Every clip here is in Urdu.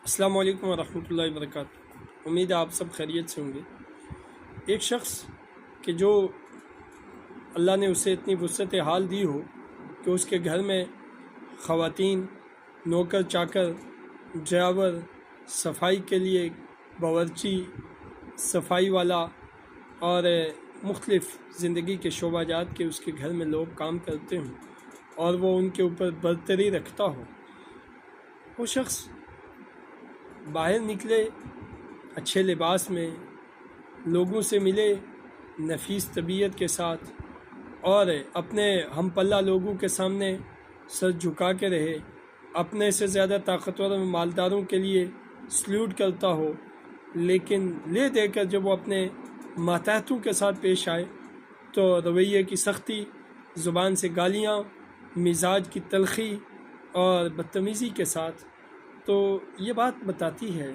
السلام علیکم ورحمۃ اللہ وبرکاتہ۔ امید ہے آپ سب خیریت سے ہوں گے۔ ایک شخص کہ جو اللہ نے اسے اتنی وسعت حال دی ہو کہ اس کے گھر میں خواتین، نوکر چاکر، ڈرائیور، صفائی کے لیے باورچی، صفائی والا اور مختلف زندگی کے شعبہ جات کے اس کے گھر میں لوگ کام کرتے ہوں اور وہ ان کے اوپر برتری رکھتا ہو، وہ شخص باہر نکلے اچھے لباس میں، لوگوں سے ملے نفیس طبیعت کے ساتھ اور اپنے ہم پلہ لوگوں کے سامنے سر جھکا کے رہے، اپنے سے زیادہ طاقتور مالداروں کے لیے سلیوٹ کرتا ہو، لیکن لے دے کر جب وہ اپنے ماتحتوں کے ساتھ پیش آئے تو رویے کی سختی، زبان سے گالیاں، مزاج کی تلخی اور بدتمیزی کے ساتھ، تو یہ بات بتاتی ہے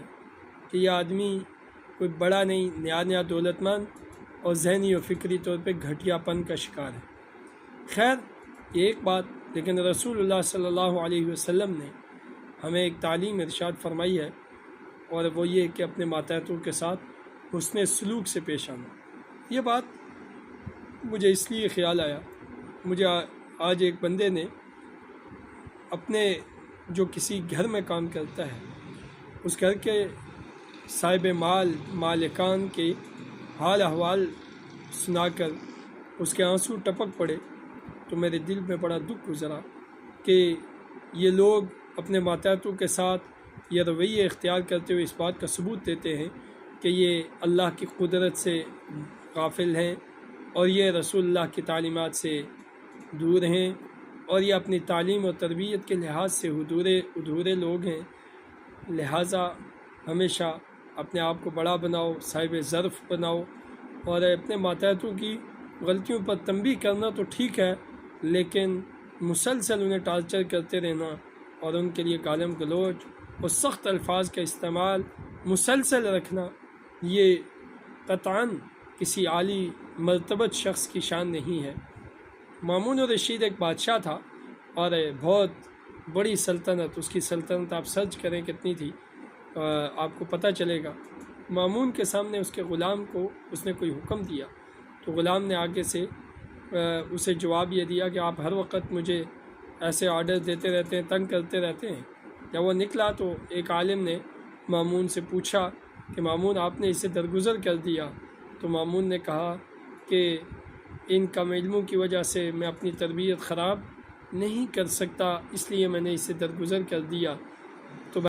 کہ یہ آدمی کوئی بڑا نہیں، نیا دولت مند اور ذہنی و فکری طور پہ گھٹیا پن کا شکار ہے۔ خیر، یہ ایک بات، لیکن رسول اللہ صلی اللہ علیہ وسلم نے ہمیں ایک تعلیم ارشاد فرمائی ہے، اور وہ یہ کہ اپنے ماتحتوں کے ساتھ حسن سلوک سے پیش آنا۔ یہ بات مجھے اس لیے خیال آیا، مجھے آج ایک بندے نے اپنے جو کسی گھر میں کام کرتا ہے، اس گھر کے صاحب مالکان کے حال احوال سنا کر اس کے آنسو ٹپک پڑے تو میرے دل میں بڑا دکھ گزرا کہ یہ لوگ اپنے ماتحتوں کے ساتھ یہ رویے اختیار کرتے ہوئے اس بات کا ثبوت دیتے ہیں کہ یہ اللہ کی قدرت سے غافل ہیں اور یہ رسول اللہ کی تعلیمات سے دور ہیں اور یہ اپنی تعلیم و تربیت کے لحاظ سے ادھورے لوگ ہیں۔ لہٰذا ہمیشہ اپنے آپ کو بڑا بناؤ، صاحب ظرف بناؤ، اور اپنے ماتحتوں کی غلطیوں پر تنبیہ کرنا تو ٹھیک ہے، لیکن مسلسل انہیں ٹارچر کرتے رہنا اور ان کے لیے گالم گلوچ اور سخت الفاظ کا استعمال مسلسل رکھنا، یہ قطعاً کسی عالی مرتبت شخص کی شان نہیں ہے۔ مامون الرشید ایک بادشاہ تھا اور بہت بڑی سلطنت، اس کی سلطنت آپ سرچ کریں کتنی تھی، آپ کو پتہ چلے گا۔ مامون کے سامنے اس کے غلام کو اس نے کوئی حکم دیا تو غلام نے آگے سے اسے جواب یہ دیا کہ آپ ہر وقت مجھے ایسے آرڈر دیتے رہتے ہیں، تنگ کرتے رہتے ہیں۔ جب وہ نکلا تو ایک عالم نے مامون سے پوچھا کہ مامون، آپ نے اسے درگزر کر دیا؟ تو مامون نے کہا کہ ان کم علموں کی وجہ سے میں اپنی تربیت خراب نہیں کر سکتا، اس لیے میں نے اسے درگزر کر دیا۔